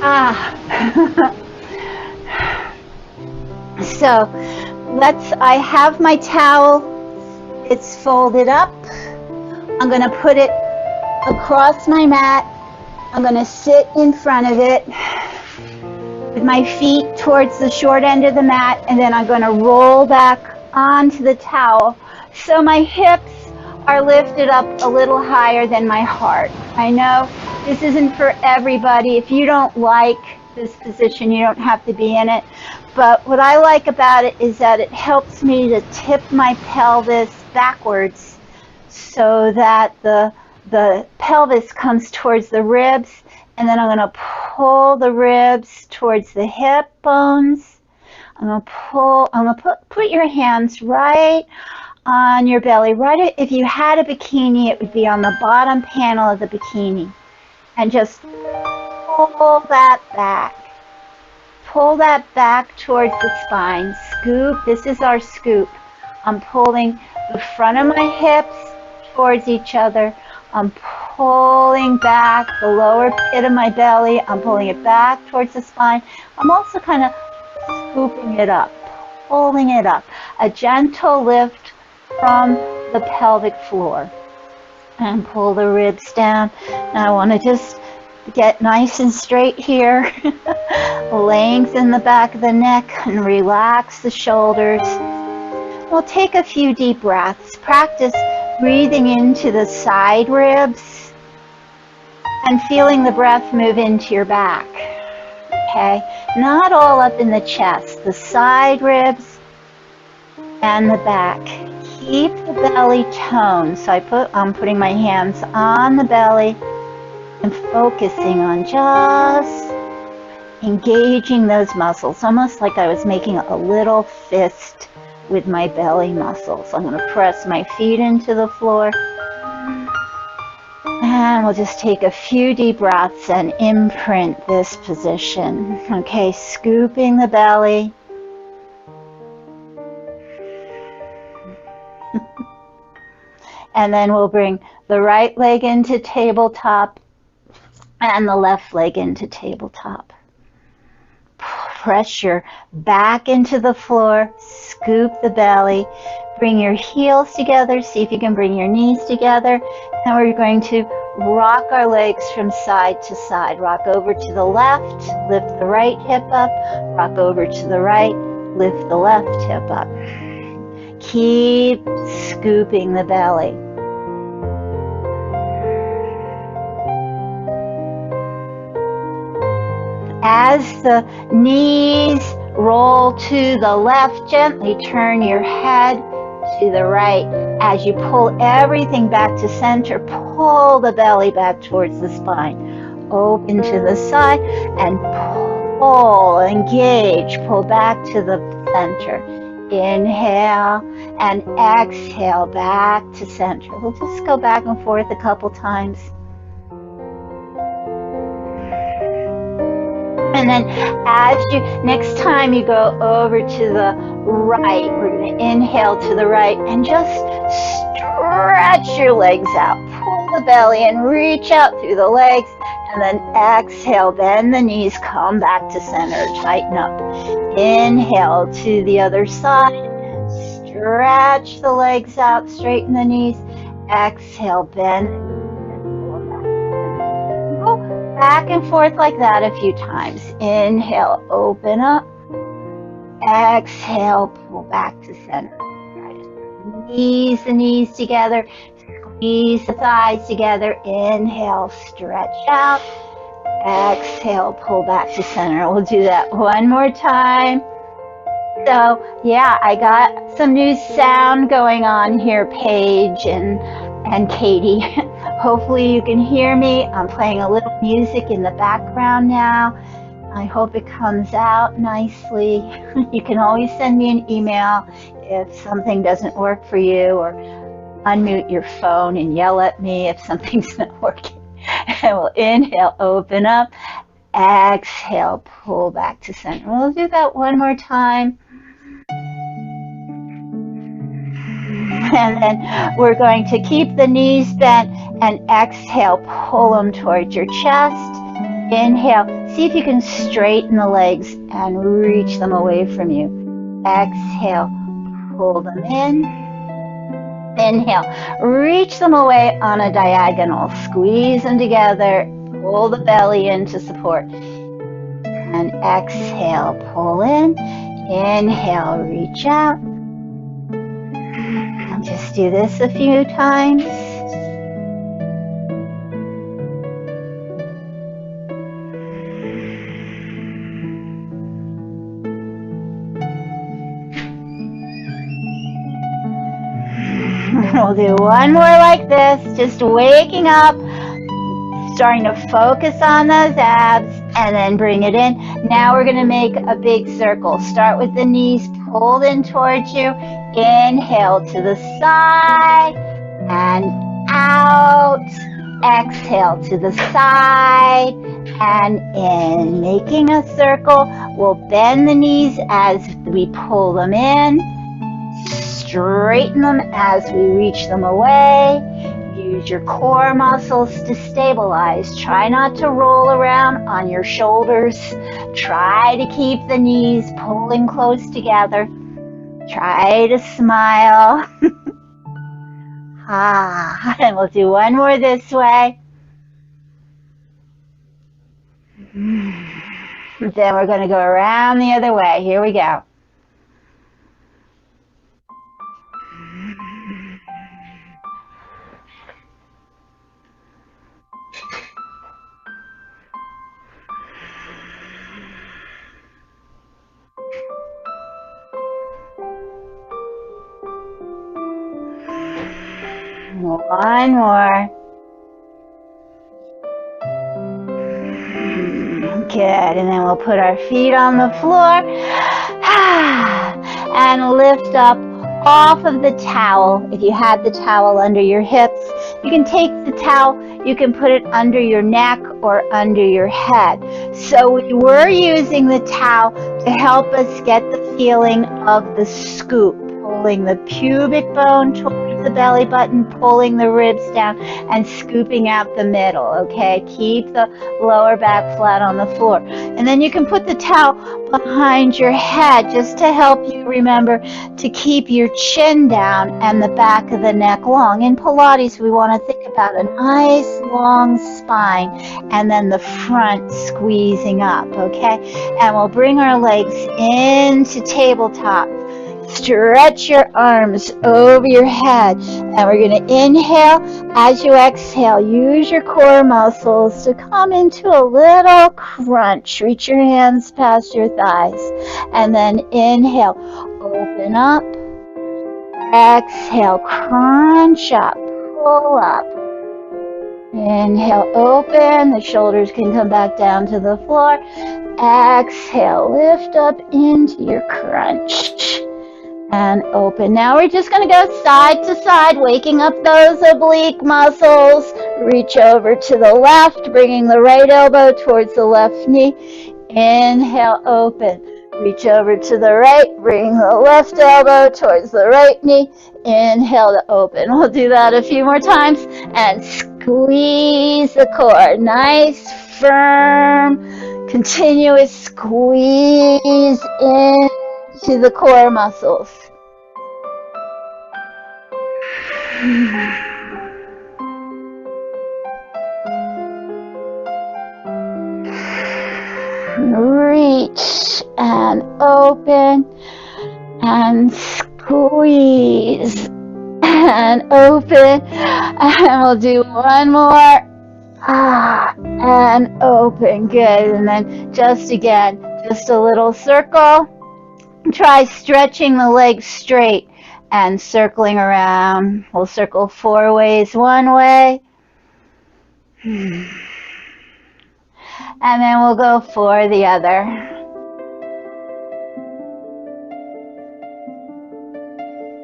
Ah. So I have my towel. It's folded up. I'm going to put it across my mat. I'm going to sit in front of it with my feet towards the short end of the mat, and then I'm going to roll back onto the towel so my hips are lifted up a little higher than my heart. I know this isn't for everybody. If you don't like this position, you don't have to be in it. But what I like about it is that it helps me to tip my pelvis backwards so that the pelvis comes towards the ribs, and then I'm going to pull the ribs towards the hip bones. I'm going to put your hands right on your belly. Right, if you had a bikini, it would be on the bottom panel of the bikini. And just pull that back. Pull that back towards the spine. Scoop. This is our scoop. I'm pulling the front of my hips towards each other. I'm pulling back the lower pit of my belly. I'm pulling it back towards the spine. I'm also kind of scooping it up, pulling it up. A gentle lift from the pelvic floor. And pull the ribs down. Now I want to just get nice and straight here. Lengthen the back of the neck and relax the shoulders. We'll take a few deep breaths. Practice breathing into the side ribs and feeling the breath move into your back. Okay? Not all up in the chest. The side ribs and the back. Keep the belly toned. So I'm putting my hands on the belly and focusing on just engaging those muscles, almost like I was making a little fist with my belly muscles. I'm going to press my feet into the floor. And we'll just take a few deep breaths and imprint this position. Okay, scooping the belly. And then we'll bring the right leg into tabletop and the left leg into tabletop. Press your back into the floor, scoop the belly, bring your heels together, see if you can bring your knees together. Now we're going to rock our legs from side to side. Rock over to the left, lift the right hip up, rock over to the right, lift the left hip up. Keep scooping the belly. As the knees roll to the left, gently turn your head to the right. As you pull everything back to center, pull the belly back towards the spine. Open to the side and pull, engage, pull back to the center. Inhale and exhale back to center. We'll just go back and forth a couple times. And then next time you go over to the right, we're going to inhale to the right and just stretch your legs out. Pull the belly and reach out through the legs. And then exhale, bend the knees, come back to center, tighten up. Inhale to the other side, stretch the legs out, straighten the knees. Exhale, bend. Go back and forth like that a few times. Inhale, open up. Exhale, pull back to center. Knees the knees together. Squeeze the thighs together. Inhale, stretch out. Exhale, pull back to center. We'll do that one more time. So, yeah, I got some new sound going on here, Paige and Katie. Hopefully you can hear me. I'm playing a little music in the background now. I hope it comes out nicely. You can always send me an email if something doesn't work for you, or unmute your phone and yell at me if something's not working. And we'll inhale, open up. Exhale, pull back to center. We'll do that one more time. And then we're going to keep the knees bent and exhale, pull them towards your chest. Inhale. See if you can straighten the legs and reach them away from you. Exhale. Pull them in. Inhale. Reach them away on a diagonal. Squeeze them together. Pull the belly in to support. And exhale. Pull in. Inhale. Reach out. And just do this a few times. We'll do one more like this, just waking up, starting to focus on those abs, and then bring it in. Now we're going to make a big circle. Start with the knees pulled in towards you. Inhale to the side and out. Exhale to the side and in. Making a circle. We'll bend the knees as we pull them in. Straighten them as we reach them away. Use your core muscles to stabilize. Try not to roll around on your shoulders. Try to keep the knees pulling close together. Try to smile. And we'll do one more this way. Then we're going to go around the other way. Here we go. One more. Good, and then we'll put our feet on the floor and lift up off of the towel. If you had the towel under your hips, you can take the towel, you can put it under your neck or under your head. So we were using the towel to help us get the feeling of the scoop, pulling the pubic bone towards the belly button, pulling the ribs down, and scooping out the middle, okay? Keep the lower back flat on the floor. And then you can put the towel behind your head just to help you remember to keep your chin down and the back of the neck long. In Pilates, we want to think about a nice long spine and then the front squeezing up, okay? And we'll bring our legs into tabletop. Stretch your arms over your head, and we're going to inhale. As you exhale, use your core muscles to come into a little crunch. Reach your hands past your thighs, and then inhale, open up. Exhale, crunch up, pull up. Inhale, open. The shoulders can come back down to the floor. Exhale, lift up into your crunch. And open. Now we're just going to go side to side, waking up those oblique muscles. Reach over to the left, bringing the right elbow towards the left knee. Inhale, open. Reach over to the right, bring the left elbow towards the right knee. Inhale to open. We'll do that a few more times. And squeeze the core. Nice, firm, continuous squeeze in to the core muscles. Reach and open and squeeze and open, and we'll do one more. And open. Good. And then just again, just a little circle. Try stretching the legs straight and circling around. We'll circle 4 ways one way. And then we'll go for the other.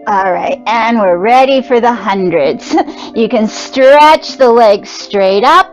All right, and we're ready for the hundreds. You can stretch the legs straight up.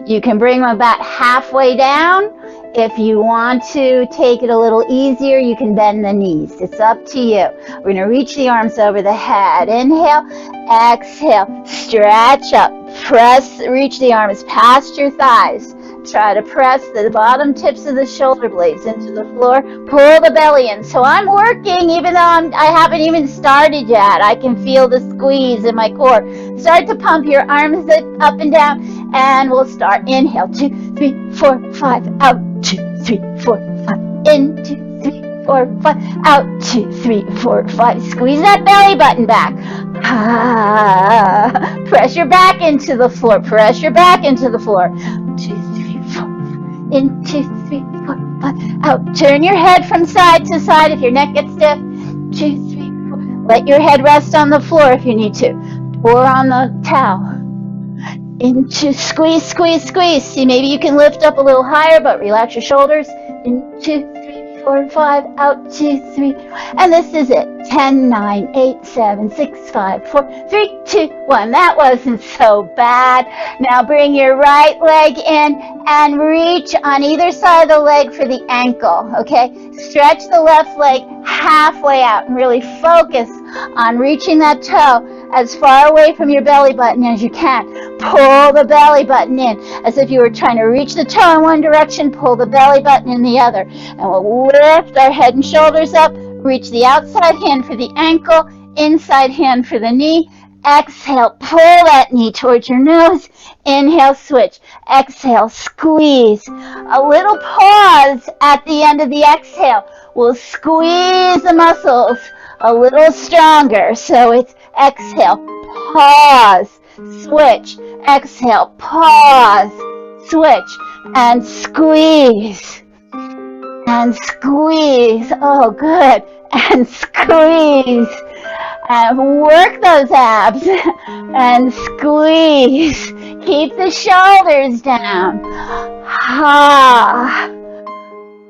You can bring them about halfway down. If you want to take it a little easier, you can bend the knees. It's up to you. We're going to reach the arms over the head. Inhale, exhale, stretch up. Press, reach the arms past your thighs. Try to press the bottom tips of the shoulder blades into the floor. Pull the belly in. So I'm working even though I haven't even started yet. I can feel the squeeze in my core. Start to pump your arms up and down, and we'll start. Inhale, 2, 3, 4, 5. Out, 2, 3, 4, 5. In, 2, 3, 4, 5. Out, 2, 3, 4, 5. Squeeze that belly button back. Press your back into the floor. Press your back into the floor. 2, 3, 4. In, 2, 3, 4, 5. Out. Turn your head from side to side if your neck gets stiff. 2, 3, 4. Let your head rest on the floor if you need to, or on the towel. Into squeeze, squeeze, squeeze. See, maybe you can lift up a little higher, but relax your shoulders. In, 2, 3, 4, 5. Out, 2, 3. And this is it. 10, 9, 8, 7, 6, 5, 4, 3, 2, 1. That wasn't so bad. Now bring your right leg in and reach on either side of the leg for the ankle, okay? Stretch the left leg halfway out and really focus on reaching that toe as far away from your belly button as you can. Pull the belly button in as if you were trying to reach the toe in one direction, pull the belly button in the other. And we'll lift our head and shoulders up, reach the outside hand for the ankle, inside hand for the knee. Exhale, pull that knee towards your nose. Inhale, switch. Exhale, squeeze. A little pause at the end of the exhale. We'll squeeze the muscles a little stronger. So it's exhale, pause, switch. Exhale, pause, switch, and squeeze. And squeeze. Oh, good. And squeeze. And work those abs. And squeeze. Keep the shoulders down. Ha.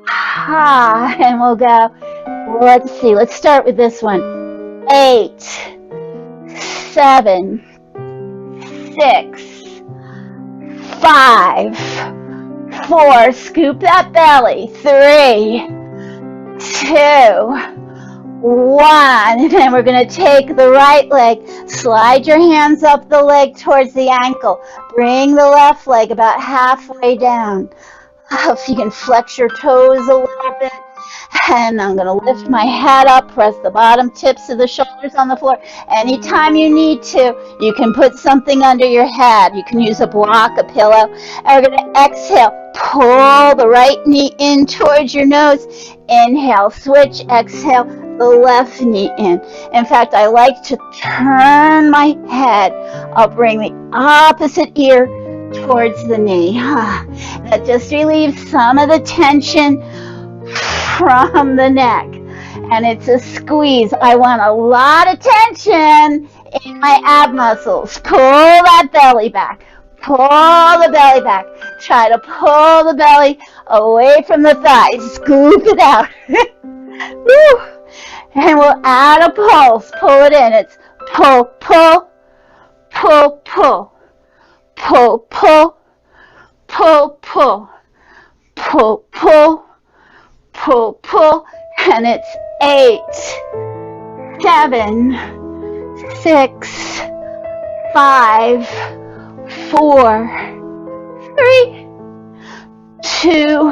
Ha. And we'll go. Let's see. Let's start with this one. 8, 7, 6, 5, 4. Scoop that belly. 3, 2, 1. And then we're going to take the right leg. Slide your hands up the leg towards the ankle. Bring the left leg about halfway down. If you can flex your toes a little bit. And I'm going to lift my head up, press the bottom tips of the shoulders on the floor. Anytime you need to, you can put something under your head. You can use a block, a pillow. And we're going to exhale. Pull the right knee in towards your nose. Inhale, switch, exhale, the left knee in. In fact, I like to turn my head. I'll bring the opposite ear towards the knee. That just relieves some of the tension from the neck. And it's a squeeze. I want a lot of tension in my ab muscles. Pull that belly back. Pull the belly back. Try to pull the belly away from the thighs. Scoop it out. Woo. And we'll add a pulse. Pull it in. It's pull, pull, pull, pull, pull, pull, pull, pull, pull, pull, pull, pull. And it's 8, 7, 6, 5, 4, 3, 2,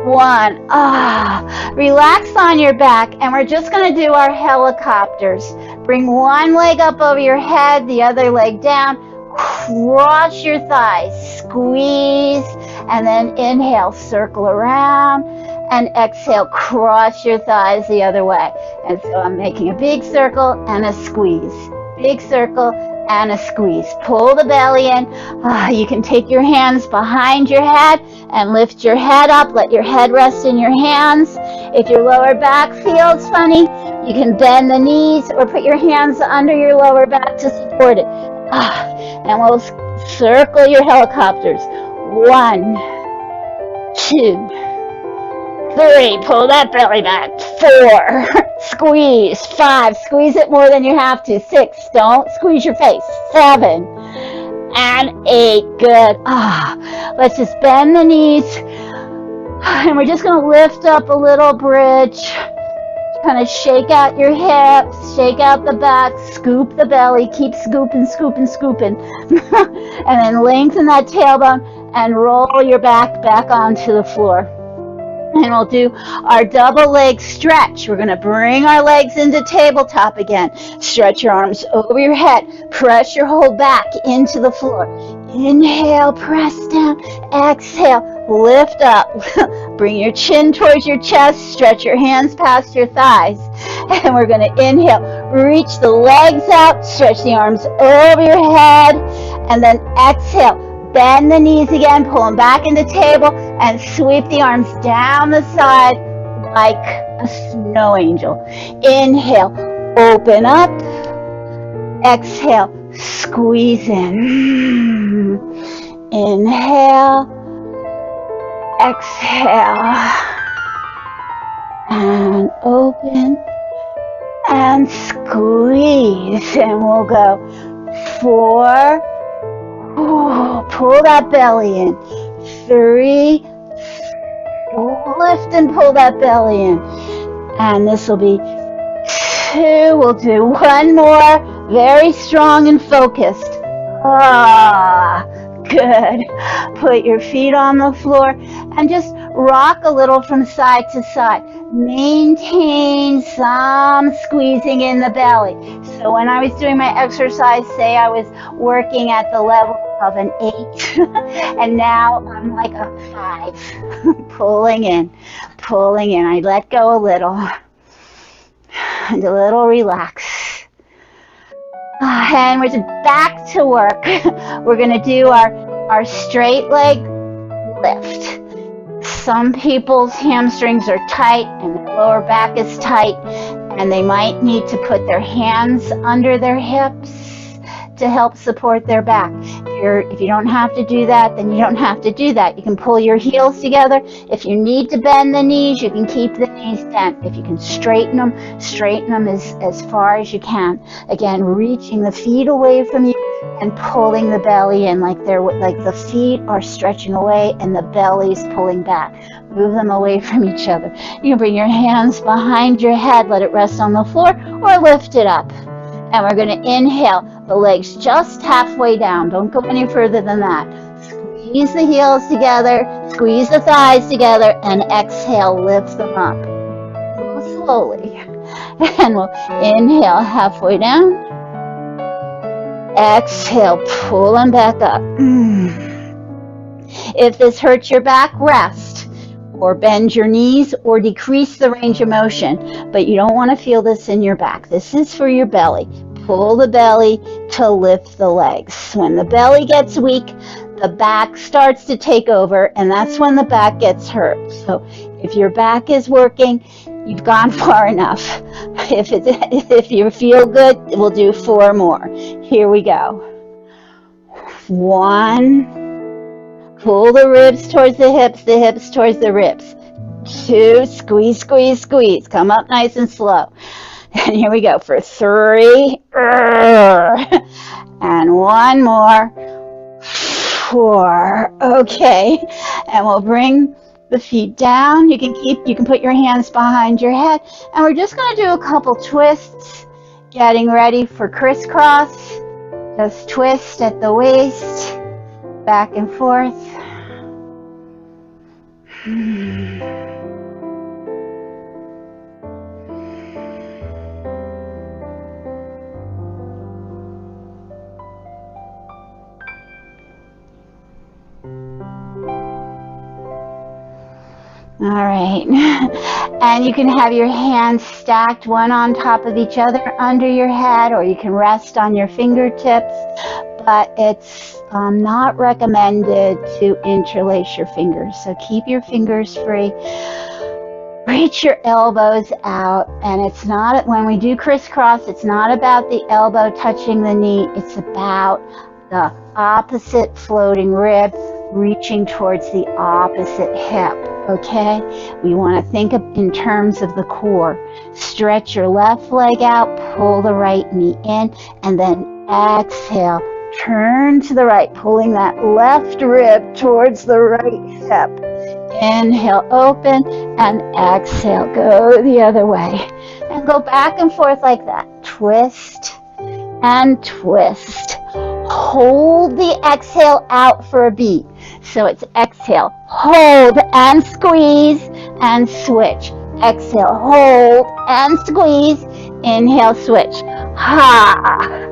1. Relax on your back, and we're just going to do our helicopters. Bring one leg up over your head, the other leg down. Cross your thighs, squeeze, and then inhale, circle around, and exhale, cross your thighs the other way. And so I'm making a big circle and a squeeze. Big circle and a squeeze. Pull the belly in. You can take your hands behind your head and lift your head up. Let your head rest in your hands. If your lower back feels funny, you can bend the knees or put your hands under your lower back to support it. And we'll circle your helicopters. 1, 2, 3, pull that belly back. 4, squeeze. 5, squeeze it more than you have to. 6, don't squeeze your face. 7, and 8, good. Let's just bend the knees. And we're just going to lift up a little bridge. Kind of shake out your hips, shake out the back, scoop the belly, keep scooping, scooping, scooping. And then lengthen that tailbone and roll your back onto the floor. And we'll do our double leg stretch. We're going to bring our legs into tabletop again. Stretch your arms over your head. Press your whole back into the floor. Inhale, press down. Exhale, lift up. Bring your chin towards your chest. Stretch your hands past your thighs. And we're going to inhale. Reach the legs out. Stretch the arms over your head. And then exhale. Bend the knees again, pull them back into table, and sweep the arms down the side like a snow angel. Inhale, open up. Exhale, squeeze in. Inhale, exhale, and open, and squeeze. And we'll go 4, pull that belly in. 3, lift and pull that belly in. And this will be 2. We'll do 1 more. Very strong and focused. Good. Put your feet on the floor and just rock a little from side to side. Maintain some squeezing in the belly. So when I was doing my exercise, say I was working at the level of an 8, and now I'm like a 5. Pulling in. I let go a little, and a little relax. And we're back to work. We're going to do our straight leg lift. Some people's hamstrings are tight and their lower back is tight, and they might need to put their hands under their hips to help support their back. If you don't have to do that, then you don't have to do that. You can pull your heels together. If you need to bend the knees, you can keep the knees bent. If you can straighten them as far as you can. Again, reaching the feet away from you and pulling the belly in like the feet are stretching away and the belly's pulling back. Move them away from each other. You can bring your hands behind your head, let it rest on the floor, or lift it up. And we're going to inhale, the legs just halfway down. Don't go any further than that. Squeeze the heels together, squeeze the thighs together, and exhale, lift them up. Go slowly. And we'll inhale halfway down. Exhale, pull them back up. If this hurts your back, rest. Or bend your knees, or decrease the range of motion. But you don't want to feel this in your back. This is for your belly. Pull the belly to lift the legs. When the belly gets weak, the back starts to take over, and that's when the back gets hurt. So if your back is working, you've gone far enough. If you feel good, we'll do 4 more. Here we go. 1. Pull the ribs towards the hips towards the ribs. 2, squeeze, squeeze, squeeze. Come up nice and slow. And here we go for 3. And 1 more. 4. Okay. And we'll bring the feet down. You can put your hands behind your head. And we're just going to do a couple twists, getting ready for crisscross. Just twist at the waist. Back and forth. All right. And you can have your hands stacked one on top of each other under your head, or you can rest on your fingertips. But it's not recommended to interlace your fingers. So keep your fingers free. Reach your elbows out. And it's not, when we do crisscross, it's not about the elbow touching the knee. It's about the opposite floating rib reaching towards the opposite hip. Okay? We want to think in terms of the core. Stretch your left leg out, pull the right knee in, and then exhale. Turn to the right, pulling that left rib towards the right hip. Inhale, open, and exhale, go the other way. And go back and forth like that. Twist and twist. Hold the exhale out for a beat. So it's exhale, hold and squeeze and switch. Exhale, hold and squeeze. Inhale, switch. Ha!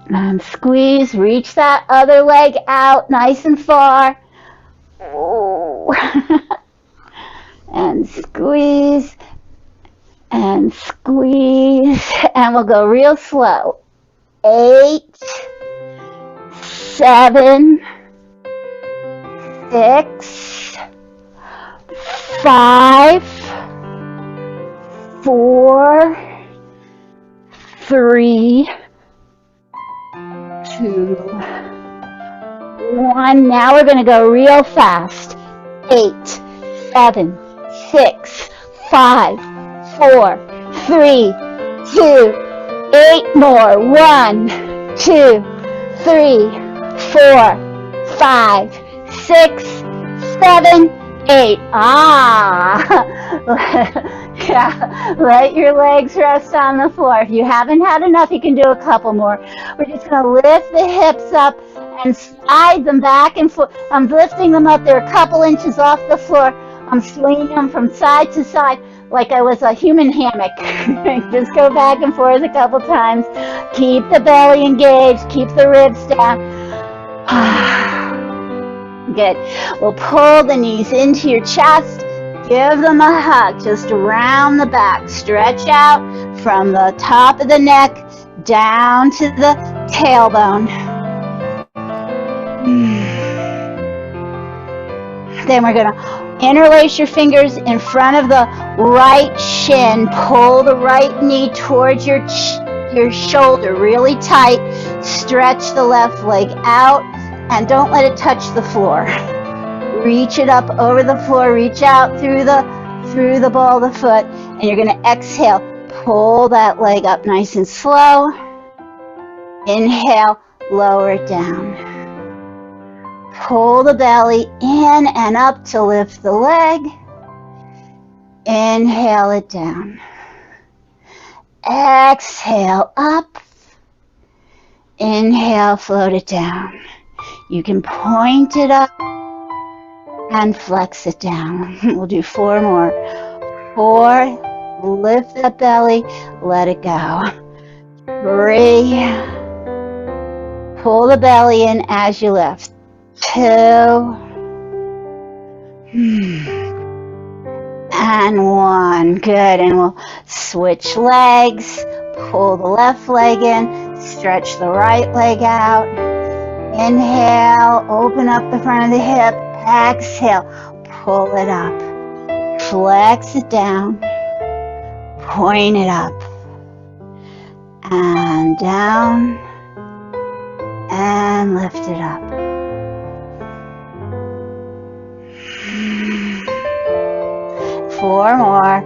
And squeeze, reach that other leg out nice and far. Oh. And squeeze, and squeeze, and we'll go real slow. 8, 7, 6, 5, 4, 3, 2, 1. Now we're going to go real fast. 8, 7, 6, 5, 4, 3, 2, 8 more. 1, 2, 3, 4, 5, 6, 7, 8. Yeah, let your legs rest on the floor. If you haven't had enough, you can do a couple more. We're just going to lift the hips up and slide them back and forth. I'm lifting them up. They're a couple inches off the floor. I'm swinging them from side to side like I was a human hammock. Just go back and forth a couple times. Keep the belly engaged. Keep the ribs down. Good. We'll pull the knees into your chest. Give them a hug just around the back. Stretch out from the top of the neck down to the tailbone. Then we're going to interlace your fingers in front of the right shin. Pull the right knee towards your shoulder really tight. Stretch the left leg out and don't let it touch the floor. Reach it up over the floor. Reach out through the ball of the foot. And you're going to exhale. Pull that leg up nice and slow. Inhale. Lower it down. Pull the belly in and up to lift the leg. Inhale it down. Exhale up. Inhale, float it down. You can point it up and flex it down. We'll do 4 more. 4, lift that belly, let it go. 3, pull the belly in as you lift. 2, and 1. Good, and we'll switch legs. Pull the left leg in, stretch the right leg out. Inhale, open up the front of the hip. Exhale, pull it up. Flex it down. Point it up. And down. And lift it up. 4 more.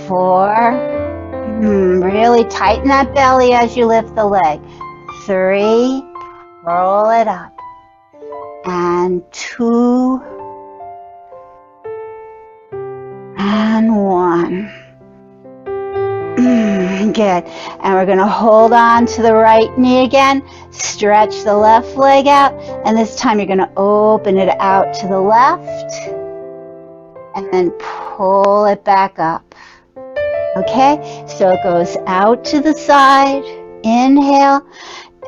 4. Really tighten that belly as you lift the leg. 3. Roll it up. And 2. And 1. Good. And we're going to hold on to the right knee again. Stretch the left leg out. And this time you're going to open it out to the left. And then pull it back up. Okay? So it goes out to the side. Inhale.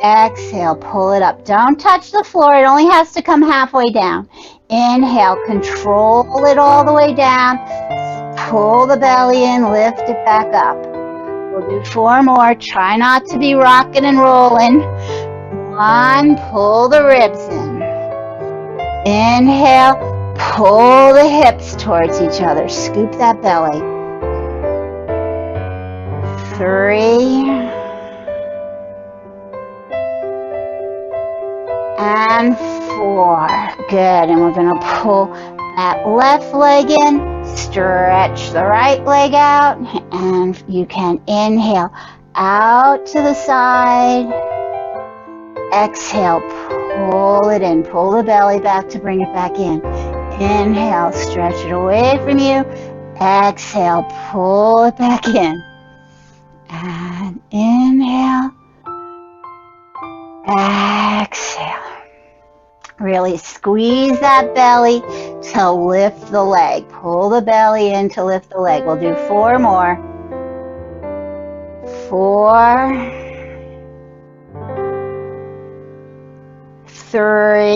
Exhale. Pull it up. Don't touch the floor. It only has to come halfway down. Inhale. Control it all the way down. Pull the belly in. Lift it back up. We'll do 4 more. Try not to be rocking and rolling. 1. Pull the ribs in. Inhale. Pull the hips towards each other. Scoop that belly. 3. And 4. Good. And we're going to pull that left leg in. Stretch the right leg out. And you can inhale out to the side. Exhale. Pull it in. Pull the belly back to bring it back in. Inhale. Stretch it away from you. Exhale. Pull it back in. And inhale. Exhale. Really squeeze that belly to lift the leg. Pull the belly in to lift the leg. We'll do 4 more. 4, 3,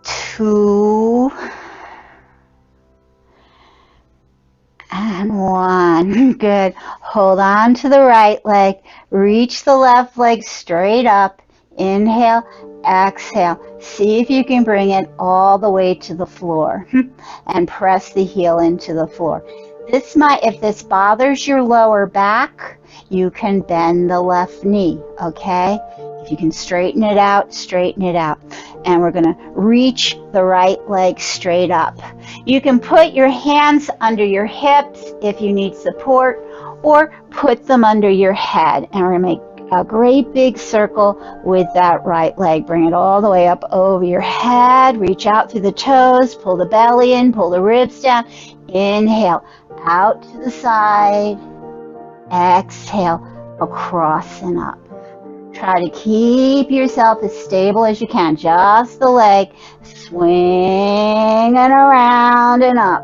2, and 1. Good. Hold on to the right leg. Reach the left leg straight up. Inhale, exhale. See if you can bring it all the way to the floor and press the heel into the floor. If this bothers your lower back, you can bend the left knee, okay? If you can straighten it out, straighten it out. And we're going to reach the right leg straight up. You can put your hands under your hips if you need support, or put them under your head. And we're going to make a great big circle with that right leg. Bring it all the way up over your head. Reach out through the toes. Pull the belly in. Pull the ribs down. Inhale. Out to the side. Exhale. Across and up. Try to keep yourself as stable as you can. Just the leg. Swinging around and up.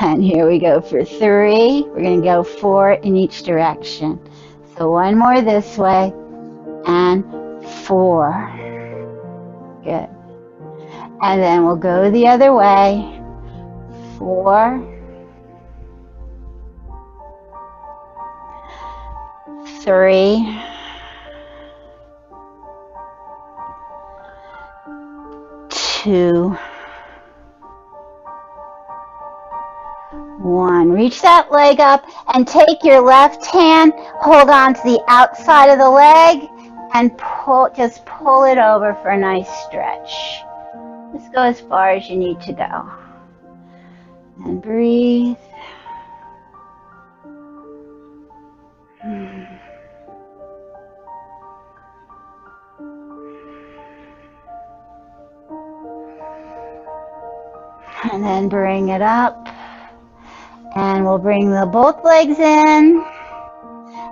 And here we go for 3. We're going to go 4 in each direction. So 1 more this way and 4. Good. And then we'll go the other way. 4, 3, 2, 1. Reach that leg up and take your left hand, hold on to the outside of the leg, and just pull it over for a nice stretch. Just go as far as you need to go. And breathe. And then bring it up. And we'll bring both legs in,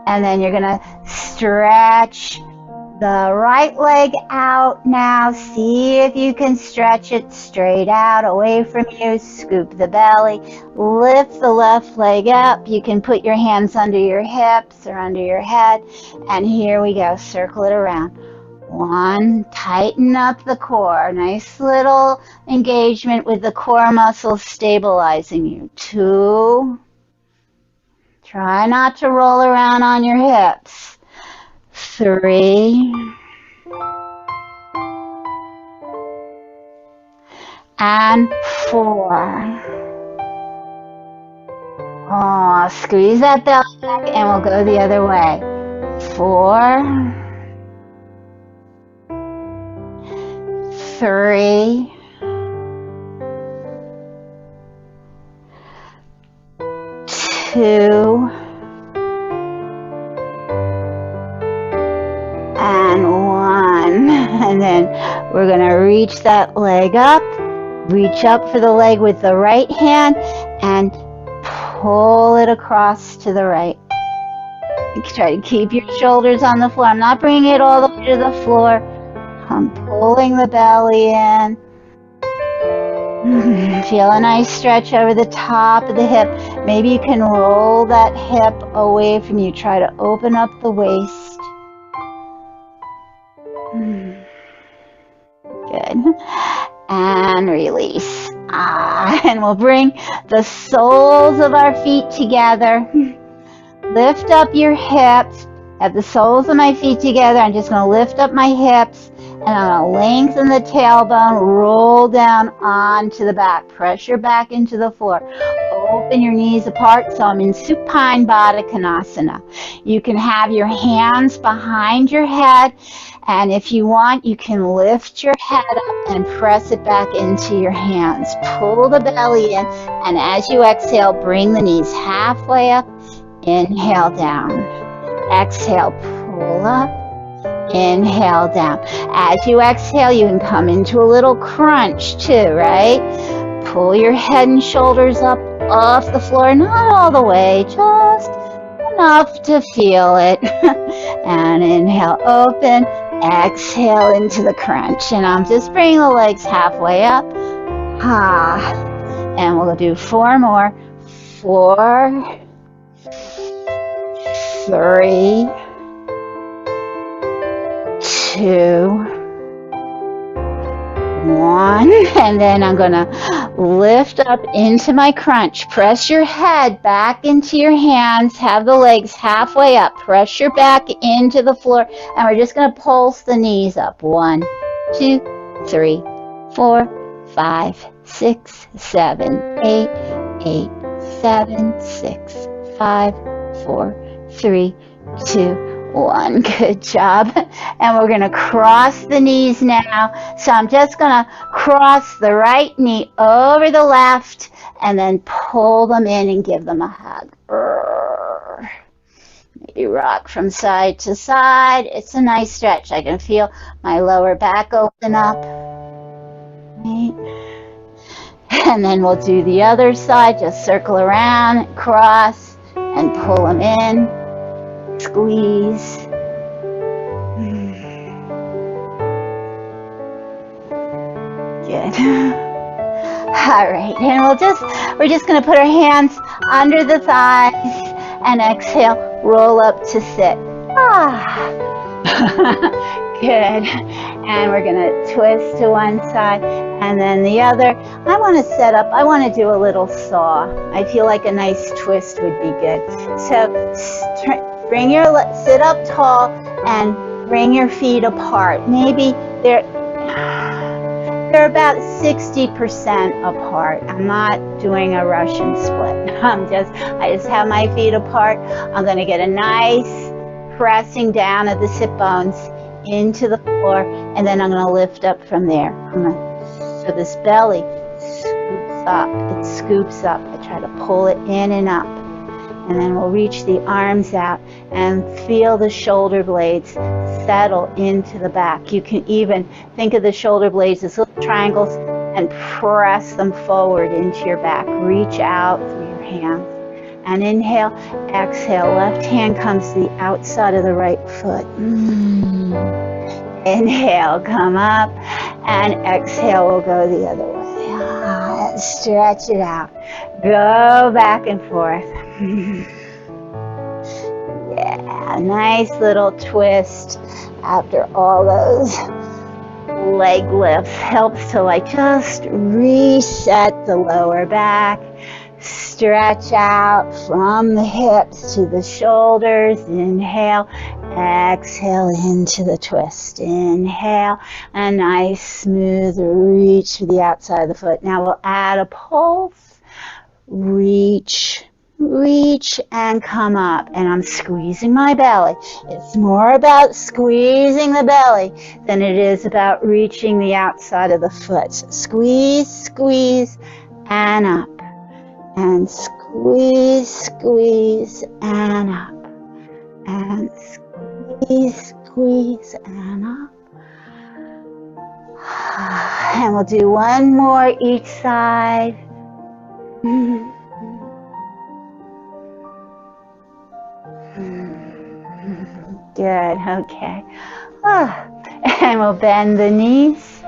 and then you're going to stretch the right leg out now. See if you can stretch it straight out away from you. Scoop the belly. Lift the left leg up. You can put your hands under your hips or under your head. And here we go. Circle it around. 1, tighten up the core. Nice little engagement with the core muscles stabilizing you. 2, try not to roll around on your hips. 3, and 4. Oh, squeeze that belly back and we'll go the other way. 4, 3, 2, and 1. And then we're going to reach that leg up. Reach up for the leg with the right hand and pull it across to the right. Try to keep your shoulders on the floor. I'm not bringing it all the way to the floor. I'm pulling the belly in. Feel a nice stretch over the top of the hip. Maybe you can roll that hip away from you. Try to open up the waist. Good. And release. And we'll bring the soles of our feet together. Lift up your hips. Have the soles of my feet together. I'm just going to lift up my hips. And I'm going to lengthen the tailbone, roll down onto the back. Pressure back into the floor. Open your knees apart, so I'm in Supine Baddha Konasana. You can have your hands behind your head, and if you want, you can lift your head up and press it back into your hands. Pull the belly in, and as you exhale, bring the knees halfway up. Inhale down. Exhale, pull up. Inhale down. As you exhale, you can come into a little crunch too, right? Pull your head and shoulders up off the floor, not all the way, just enough to feel it. And inhale, open. Exhale into the crunch. And I'm just bringing the legs halfway up. And we'll do 4 more. 4, 3, 2, 1, and then I'm going to lift up into my crunch. Press your head back into your hands. Have the legs halfway up. Press your back into the floor, and we're just going to pulse the knees up. 1, 2, 3, 4, 5, 6, 7, 8, 8, 7, 6, 5, 4, 3, 2, 1. Good job. And we're going to cross the knees now. So I'm just going to cross the right knee over the left and then pull them in and give them a hug. Maybe rock from side to side. It's a nice stretch. I can feel my lower back open up. Right. And then we'll do the other side. Just circle around, cross, and pull them in. Squeeze. Good. All right, and we're just going to put our hands under the thighs and exhale, roll up to sit. Good. And we're going to twist to one side and then the other. I want to do a little saw. I feel like a nice twist would be good. So sit up tall and bring your feet apart. Maybe they're about 60% apart. I'm not doing a Russian split. I just have my feet apart. I'm going to get a nice pressing down of the sit bones into the floor, and then I'm going to lift up from there. So this belly scoops up. It scoops up. I try to pull it in and up. And then we'll reach the arms out and feel the shoulder blades settle into the back. You can even think of the shoulder blades as little triangles and press them forward into your back. Reach out through your hands. And inhale, exhale. Left hand comes to the outside of the right foot. Inhale, come up. And exhale, we'll go the other way. Stretch it out. Go back and forth. Yeah, nice little twist after all those leg lifts. Helps to just reset the lower back. Stretch out from the hips to the shoulders. Inhale, exhale into the twist. Inhale, a nice smooth reach to the outside of the foot. Now we'll add a pulse. Reach and come up, and I'm squeezing my belly. It's more about squeezing the belly than it is about reaching the outside of the foot. Squeeze and up, and squeeze and up, and squeeze and up. And we'll do one more each side. Good, okay. And we'll bend the knees.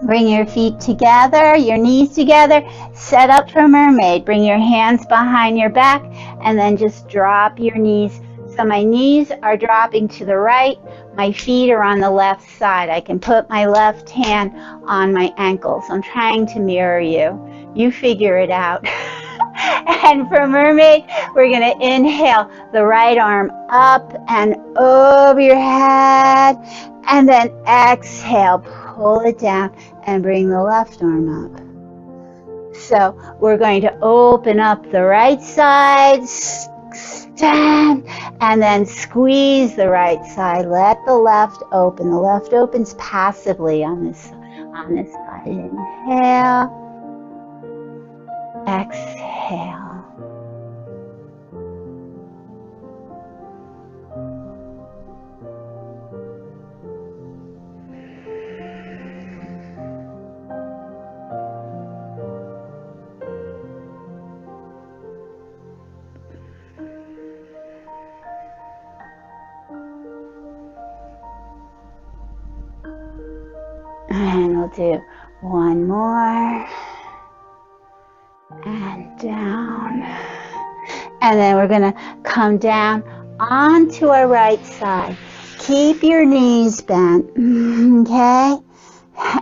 Bring your feet together, your knees together. Set up for mermaid. Bring your hands behind your back and then just drop your knees. So my knees are dropping to the right. My feet are on the left side. I can put my left hand on my ankles. I'm trying to mirror you. You figure it out. And for mermaid, we're going to inhale the right arm up and over your head. And then exhale, pull it down and bring the left arm up. So we're going to open up the right side, stand, and then squeeze the right side. Let the left open. The left opens passively on this side. Inhale. Exhale. We'll do one more. And down. And then we're going to come down onto our right side. Keep your knees bent, okay?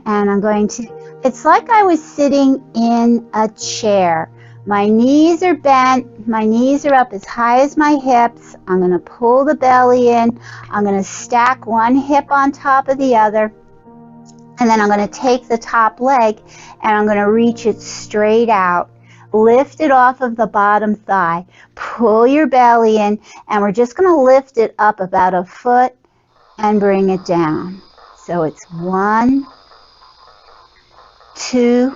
And I'm going to, it's like I was sitting in a chair. My knees are bent, my knees are up as high as my hips. I'm going to pull the belly in. I'm going to stack one hip on top of the other. And then I'm going to take the top leg and I'm going to reach it straight out. Lift it off of the bottom thigh. Pull your belly in, and we're just going to lift it up about a foot and bring it down. So it's 1, 2,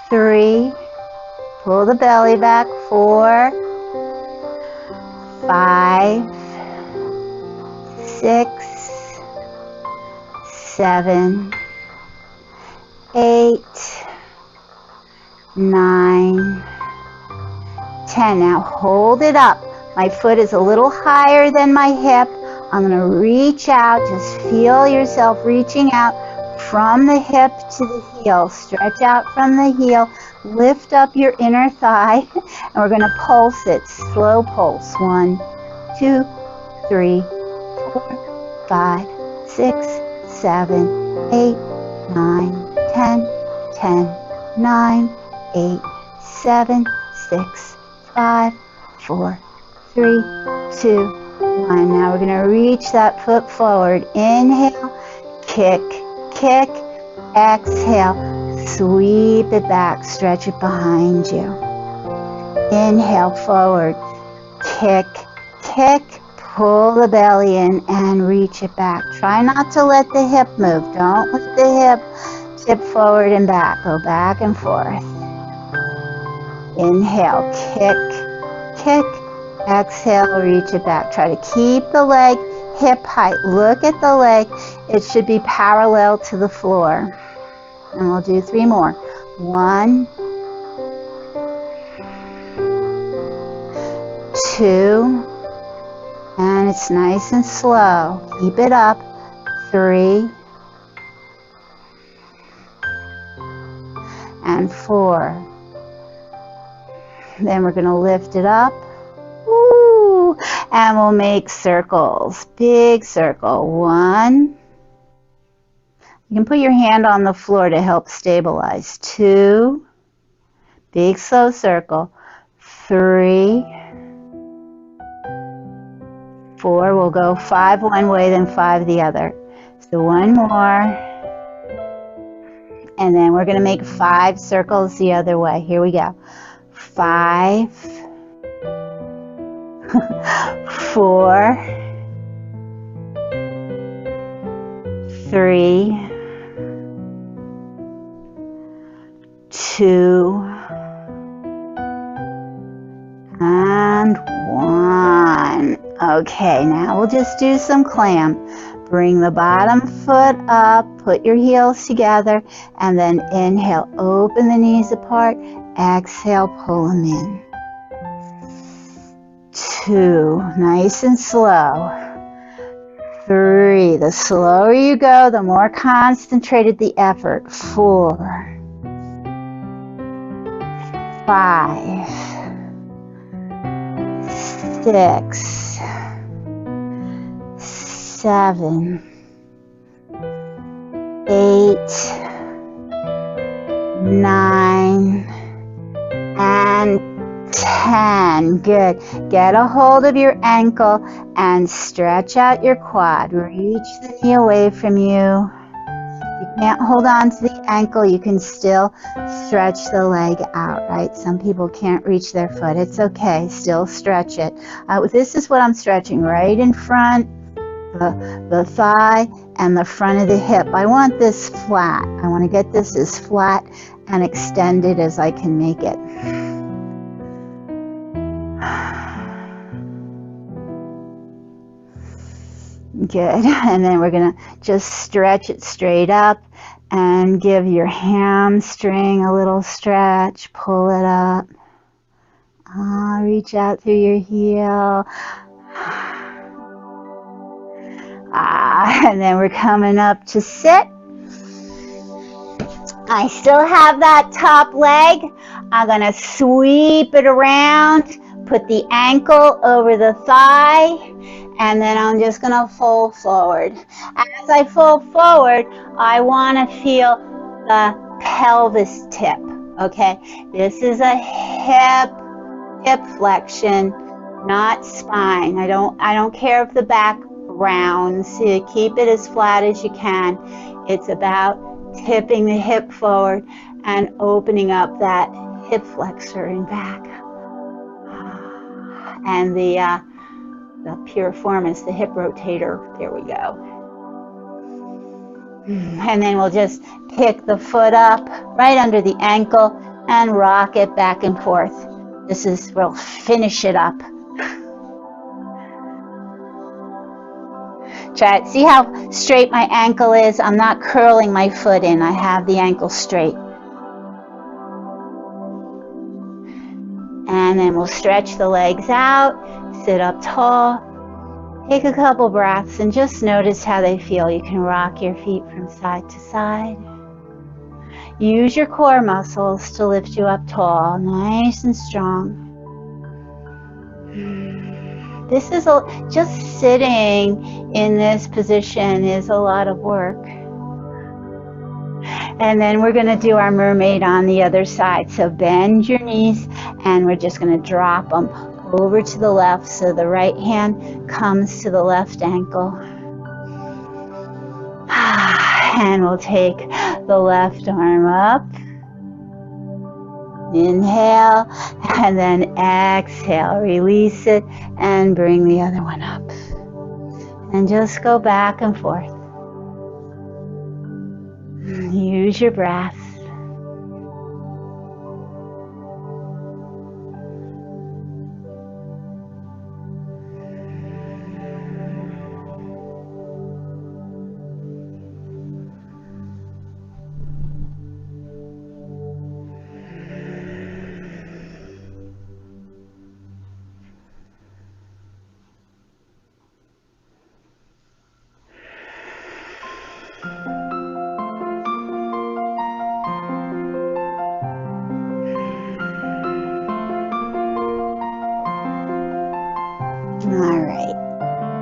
3. Pull the belly back. 4, 5, 6, 7, 8, 9, 10. Now hold it up. My foot is a little higher than my hip. I'm going to reach out. Just feel yourself reaching out from the hip to the heel. Stretch out from the heel. Lift up your inner thigh. And we're going to pulse it. Slow pulse. 1, 2, 3, 4, 5, 6, 7, 8, 9, 10, 10, 9, 8, 7, 6, 5, 4, 3, 2, 1. Now we're going to reach that foot forward. Inhale, kick, kick, exhale, sweep it back, stretch it behind you. Inhale, forward, kick, kick, pull the belly in and reach it back. Try not to let the hip move. Don't let the hip tip forward and back. Go back and forth. Inhale, kick, kick, exhale, reach it back. Try to keep the leg hip height. Look at the leg. It should be parallel to the floor. And we'll do 3 more. 1, 2, and it's nice and slow. Keep it up. 3, and 4. Then we're going to lift it up. Woo! And we'll make circles. Big circle. 1. You can put your hand on the floor to help stabilize. 2. Big slow circle. 3. 4. We'll go 5 one way, then 5 the other. So 1 more. And then we're going to make 5 circles the other way. Here we go. 5, 4, 3, 2, and 1. Okay, now we'll just do some clam. Bring the bottom foot up, put your heels together, and then inhale, open the knees apart. Exhale, pull them in. 2, nice and slow. 3, the slower you go, the more concentrated the effort. 4, 5, 6, 7, 8, 9, and 10. Good. Get a hold of your ankle and stretch out your quad. Reach the knee away from you. You can't hold on to the ankle. You can still stretch the leg out, right? Some people can't reach their foot. It's okay. Still stretch it. This is what I'm stretching right in front, the thigh and the front of the hip. I want this flat. I want to get this as flat and extended as I can make it. Good. And then we're going to just stretch it straight up and give your hamstring a little stretch. Pull it up. Reach out through your heel. And then we're coming up to sit. I still have that top leg. I'm going to sweep it around, put the ankle over the thigh, and then I'm just going to fold forward. As I fold forward, I want to feel the pelvis tip, okay? This is a hip flexion, not spine. I don't care if the back rounds. Keep it as flat as you can. It's about tipping the hip forward and opening up that hip flexor and back. And the piriformis, the hip rotator, there we go. And then we'll just pick the foot up right under the ankle and rock it back and forth. We'll finish it up. Try it. See how straight my ankle is? I'm not curling my foot in. I have the ankle straight. And then we'll stretch the legs out, sit up tall, take a couple breaths, and just notice how they feel. You can rock your feet from side to side. Use your core muscles to lift you up tall, nice and strong. This is just sitting in this position is a lot of work. And then we're going to do our mermaid on the other side. So bend your knees and we're just going to drop them over to the left so the right hand comes to the left ankle. And we'll take the left arm up. Inhale, and then exhale. Release it and bring the other one up. And just go back and forth. Use your breath.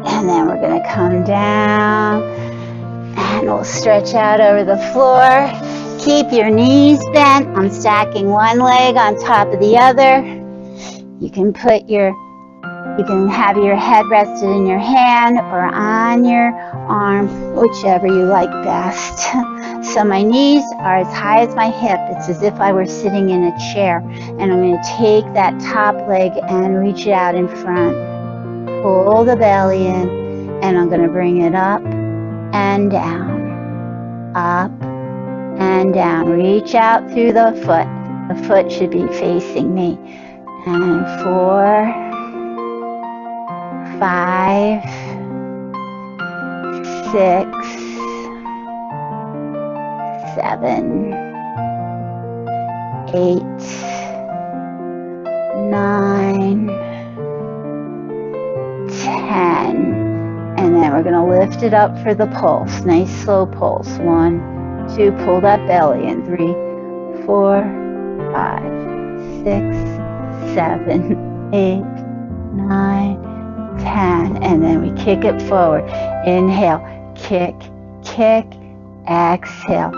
And then we're going to come down and we'll stretch out over the floor. Keep your knees bent. I'm stacking one leg on top of the other. You can have your head rested in your hand or on your arm, whichever you like best. So my knees are as high as my hip. It's as if I were sitting in a chair. And I'm going to take that top leg and reach it out in front. Pull the belly in, and I'm going to bring it up and down, up and down. Reach out through the foot. The foot should be facing me. And 4, 5, 6, 7, 8, 9, 10, and then we're going to lift it up for the pulse. Nice slow pulse. 1, 2, pull that belly in. 3, 4, 5, 6, 7, 8, 9, 10, and then we kick it forward. Inhale, kick, kick, exhale,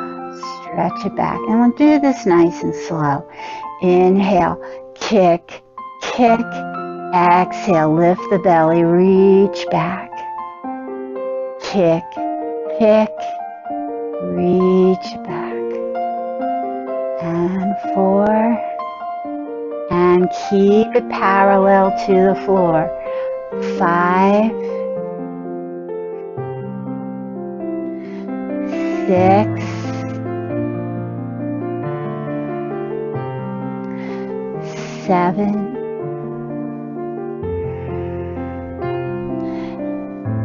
stretch it back. And we'll do this nice and slow. Inhale, kick, kick, exhale, lift the belly, reach back. Kick, kick, reach back. And 4. And keep it parallel to the floor. 5, 6, 7,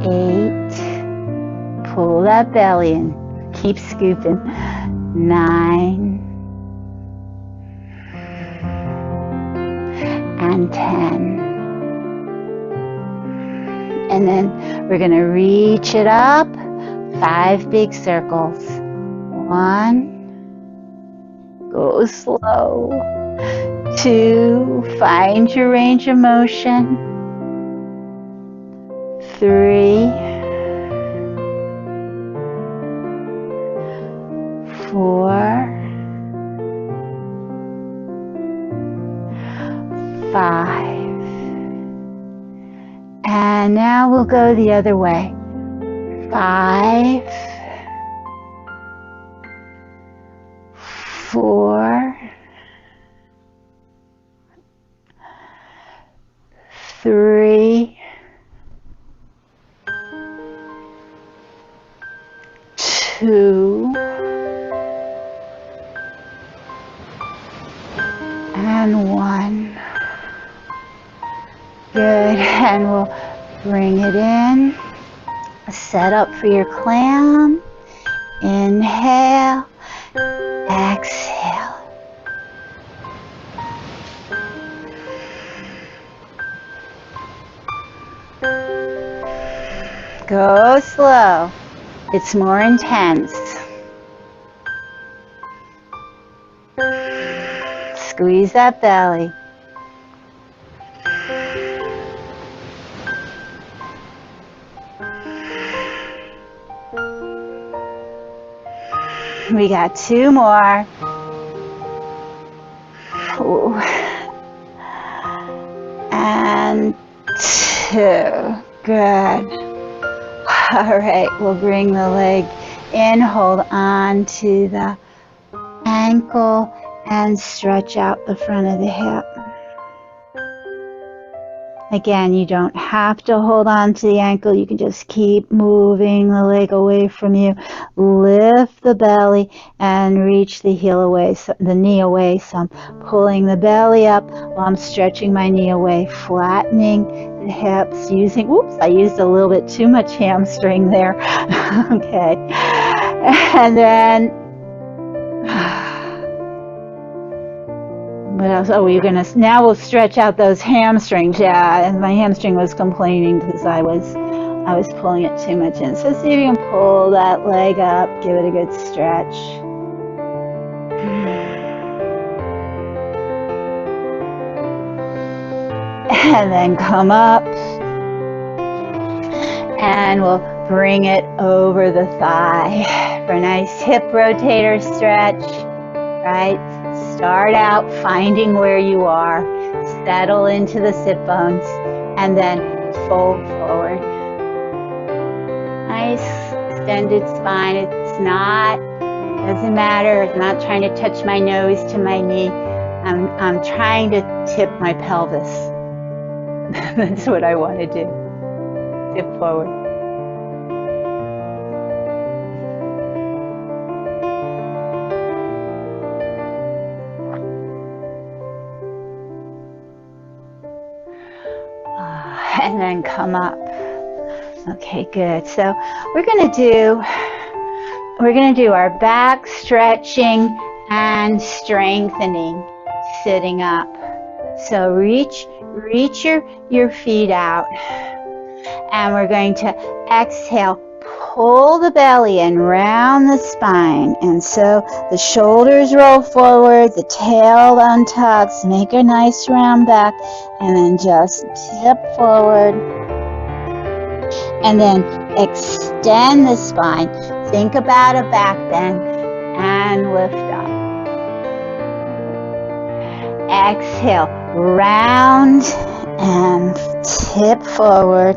8, pull that belly in, keep scooping. 9, and 10. And then we're going to reach it up, 5 big circles. 1, Go slow. 2, find your range of motion. 3, 4, 5. And now we'll go the other way. 5, 4, 3, 2, and 1. Good, and we'll bring it in. Set up for your clam. Inhale, exhale. Go slow. It's more intense. Squeeze that belly. We got 2 more. Ooh. And 2. Good. All right, we'll bring the leg in, hold on to the ankle, and stretch out the front of the hip. Again, you don't have to hold on to the ankle. You can just keep moving the leg away from you. Lift the belly and reach the heel away, the knee away. So I'm pulling the belly up while I'm stretching my knee away, flattening the hips, using, oops, I used a little bit too much hamstring there. Okay. And then, what else? Oh, you're gonna, now we'll stretch out those hamstrings. Yeah, and my hamstring was complaining because I was pulling it too much in. So see if you can pull that leg up, give it a good stretch. And then come up, and we'll bring it over the thigh for a nice hip rotator stretch, right? Start out finding where you are, settle into the sit bones, and then fold forward. Nice extended spine. It's not, doesn't matter, I'm not trying to touch my nose to my knee. I'm trying to tip my pelvis. That's what I want to do. Tip forward. And then come up. Okay, good. So we're going to do our back stretching and strengthening sitting up. So reach your feet out, and we're going to exhale, pull the belly in, round the spine, and so the shoulders roll forward, the tail untucks, make a nice round back, and then just tip forward, and then extend the spine. Think about a back bend and lift up. Exhale, round and tip forward.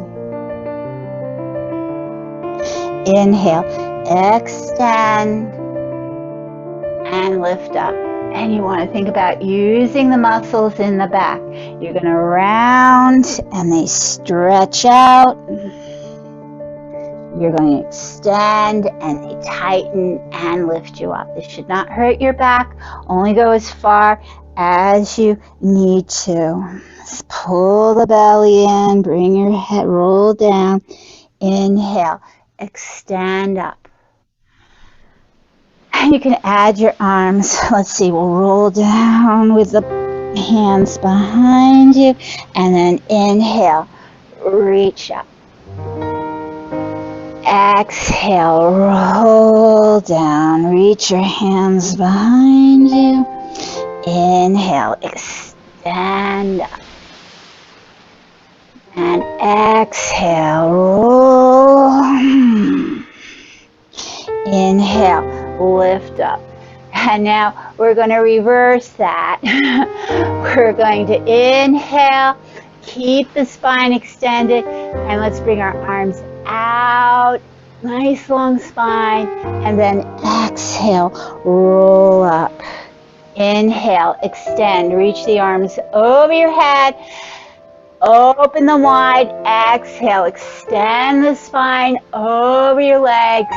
Inhale, extend and lift up. And you want to think about using the muscles in the back. You're going to round and they stretch out. You're going to extend and they tighten and lift you up. This should not hurt your back. Only go as far as you need to. Just pull the belly in, bring your head, roll down. Inhale, extend up. And you can add your arms. Let's see, we'll roll down with the hands behind you. And then inhale, reach up. Exhale, roll down, reach your hands behind you. Inhale, extend up. And exhale, roll. Inhale, lift up. And now we're going to reverse that. We're going to inhale, keep the spine extended, and let's bring our arms out. Nice long spine. And then exhale, roll up. Inhale, extend, reach the arms over your head. Open them wide. Exhale, extend the spine over your legs.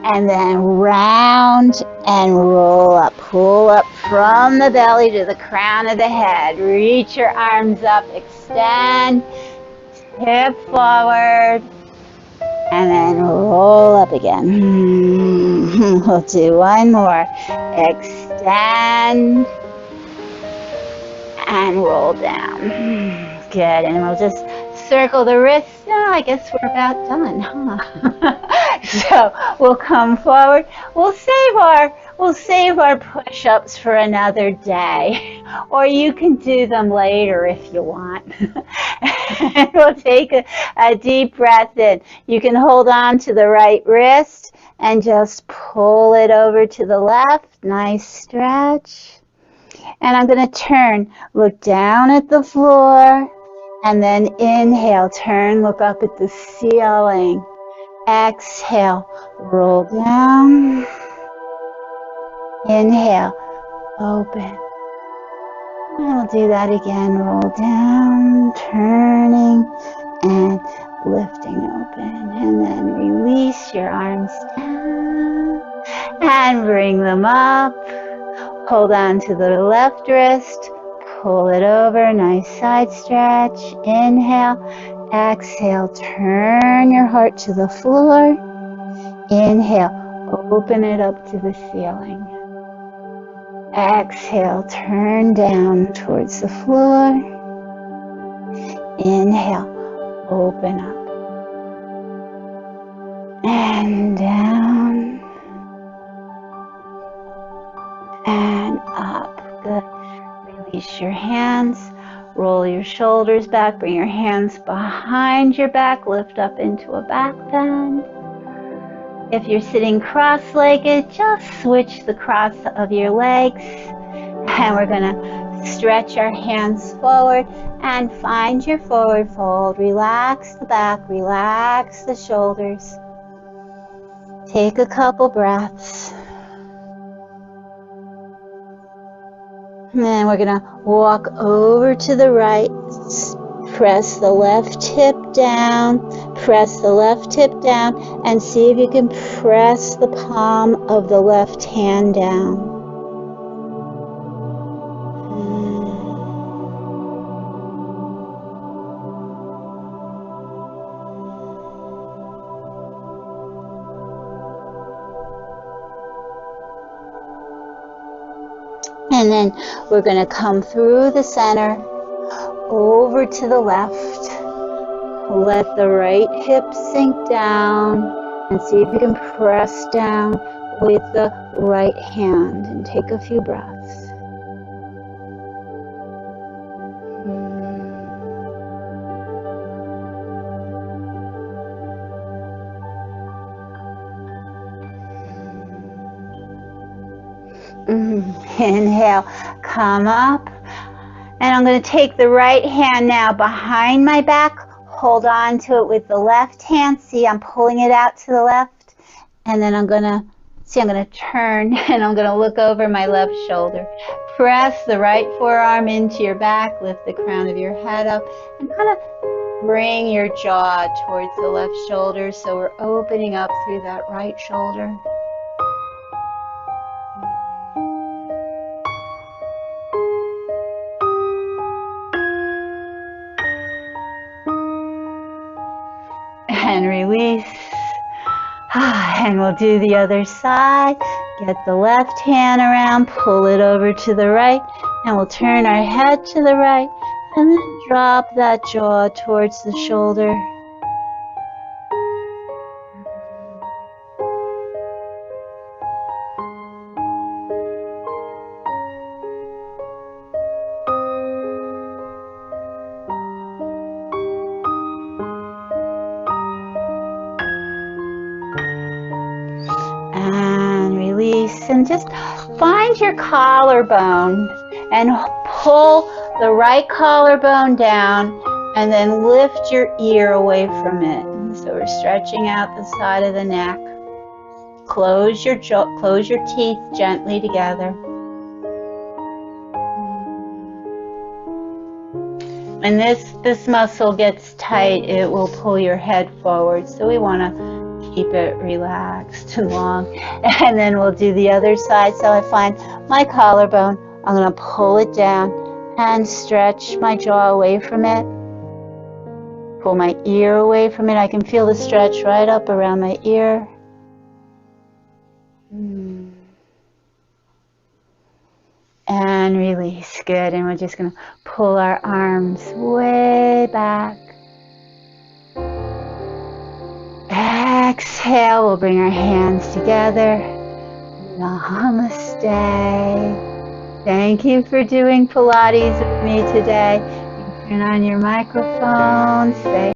And then round and roll up. Pull up from the belly to the crown of the head. Reach your arms up, extend, tip forward, and then roll up again. We'll do one more. Extend and roll down. Good, and we'll just circle the wrists. Oh, I guess we're about done, huh? So we'll come forward. We'll save our push-ups for another day, or you can do them later if you want. And we'll take a deep breath in. You can hold on to the right wrist and just pull it over to the left. Nice stretch. And I'm going to turn, look down at the floor, and then inhale, turn, look up at the ceiling. Exhale, roll down. Inhale, open. And we'll do that again, roll down, turning, and lifting open. And then release your arms down, and bring them up. Hold on to the left wrist, pull it over, nice side stretch. Inhale, exhale, turn your heart to the floor. Inhale, open it up to the ceiling. Exhale, turn down towards the floor. Inhale, open up. And down. And up. Good. Release your hands. Roll your shoulders back. Bring your hands behind your back. Lift up into a back bend. If you're sitting cross-legged, just switch the cross of your legs. And we're going to stretch our hands forward and find your forward fold. Relax the back. Relax the shoulders. Take a couple breaths. And then we're going to walk over to the right, press the left hip down, press the left hip down, and see if you can press the palm of the left hand down. And then we're going to come through the center, over to the left. Let the right hip sink down and see if you can press down with the right hand and take a few breaths. Inhale, come up, and I'm going to take the right hand now behind my back, hold on to it with the left hand. See, I'm pulling it out to the left, and then I'm going to turn, and I'm going to look over my left shoulder. Press the right forearm into your back, lift the crown of your head up, and kind of bring your jaw towards the left shoulder, so we're opening up through that right shoulder. And release. And we'll do the other side. Get the left hand around, pull it over to the right, and we'll turn our head to the right, and then drop that jaw towards the shoulder. release, and just find your collarbone and pull the right collarbone down and then lift your ear away from it. So we're stretching out the side of the neck. Close your teeth gently together. When this muscle gets tight, it will pull your head forward. So we want to keep it relaxed and long. And then we'll do the other side. So I find my collarbone. I'm going to pull it down and stretch my jaw away from it. Pull my ear away from it. I can feel the stretch right up around my ear. And release. Good. And we're just going to pull our arms way back. Exhale. We'll bring our hands together. Namaste. Thank you for doing Pilates with me today. You turn on your microphone. Say